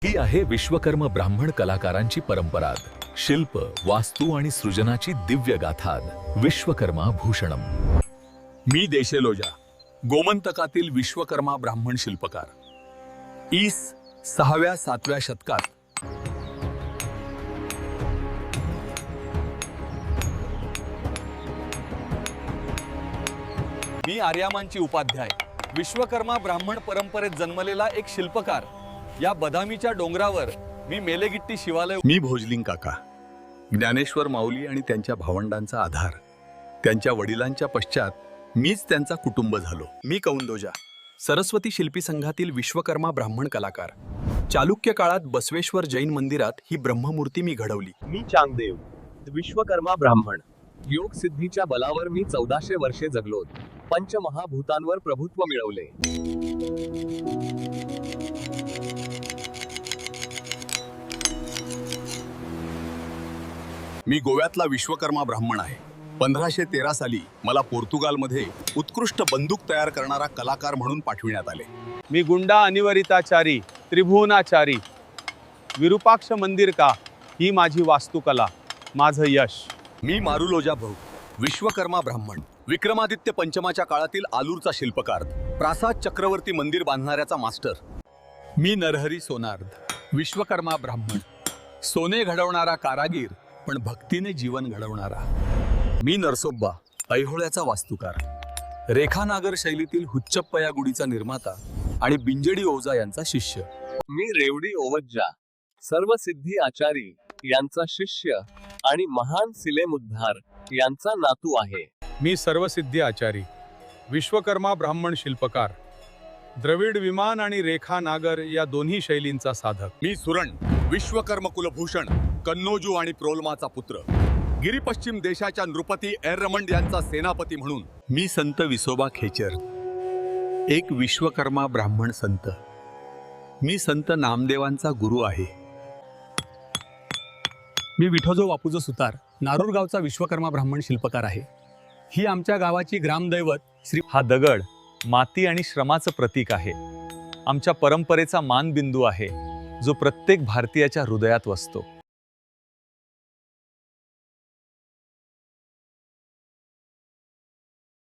ही आहे विश्वकर्म ब्राह्मण कलाकारांची परंपरा। शिल्प, वास्तू आणि सृजनाची दिव्य गाथा। विश्वकर्मा भूषणम। मी देशेलोजा, गोमंतकातील विश्वकर्मा ब्राह्मण शिल्पकार। ईस 6व्या-7व्या शतकात मी आर्यामांची उपाध्याय, विश्वकर्मा ब्राह्मण परंपरेत जन्मलेला एक शिल्पकार। या बदामीच्या डोंगरावर मी मेलेगिट्टी शिवालय। मी भोजलिंग काका, ज्ञानेश्वर माऊली आणि त्यांच्या भावंडांचा आधार। त्यांच्या वडिलांच्या पश्चात मीच त्यांचा कुटुंब झालो। मी कौंदोजा, सरस्वती शिल्पी संघातील विश्वकर्मा ब्राह्मण कलाकार। चालुक्य काळात बसवेश्वर जैन मंदिरात ही ब्रह्ममूर्ती मी घडवली। मी चांगदेव, विश्वकर्मा ब्राह्मण। योग सिद्धीच्या बलावर मी 1400 वर्षे जगलो। पंचमहाभूतांवर प्रभुत्व मिळवले। मी गोव्यातला विश्वकर्मा ब्राह्मण आहे। 1513 साली मला पोर्तुगालमध्ये उत्कृष्ट बंदूक तयार करणारा कलाकार म्हणून पाठविण्यात आले। मी गुंडा अनिवरिताचारी, त्रिभुवनाचारी, विरूपाक्ष मंदिर का ही माझी वास्तुकला, माझं यश। मी मारुलोजा भाऊ, विश्वकर्मा ब्राह्मण, विक्रमादित्य पंचमाच्या काळातील आलूरचा शिल्पकार, प्रासाद चक्रवर्ती मंदिर बांधणाऱ्याचा मास्टर। मी नरहरी सोनार्द, विश्वकर्मा ब्राह्मण, सोने घडवणारा कारागीर पण भक्तीने जीवन घडवणारा। मी नरसोब्बा, ऐहोळ्याचा वास्तुकार, रेखानागर शैलीतील हुच्चप्पा या गुढीचा निर्माता आणि बिंजडी ओझा यांचा शिष्य। मी रेवडी ओवज्जा, सर्व सिद्धी आचारी यांचा शिष्य आणि महान सिलेमुद्धार यांचा नातू आहे। मी सर्वसिद्धी आचारी, विश्वकर्मा ब्राह्मण शिल्पकार, द्रविड विमान आणि रेखा नागर या दोन्ही शैलींचा साधक। मी सुरण, विश्वकर्म कुलभूषण, कन्नोजू आणि प्रोल्माचा पुत्र, गिरी पश्चिम देशाच्या नृपती एर्रमंड यांचा सेनापती म्हणून। मी संत विसोबा खेचर, एक विश्वकर्मा ब्राह्मण संत। मी संत नामदेवांचा गुरु आहे। मी विठोजो बापूजो सुतार, नारूर गावचा विश्वकर्मा ब्राह्मण शिल्पकार आहे। ही आमच्या गावाची ग्रामदैवत श्री। हा दगड माती आणि श्रमाचं प्रतीक आहे। आमच्या परंपरेचा मानबिंदू आहे जो प्रत्येक भारतीयाच्या हृदयात वसतो।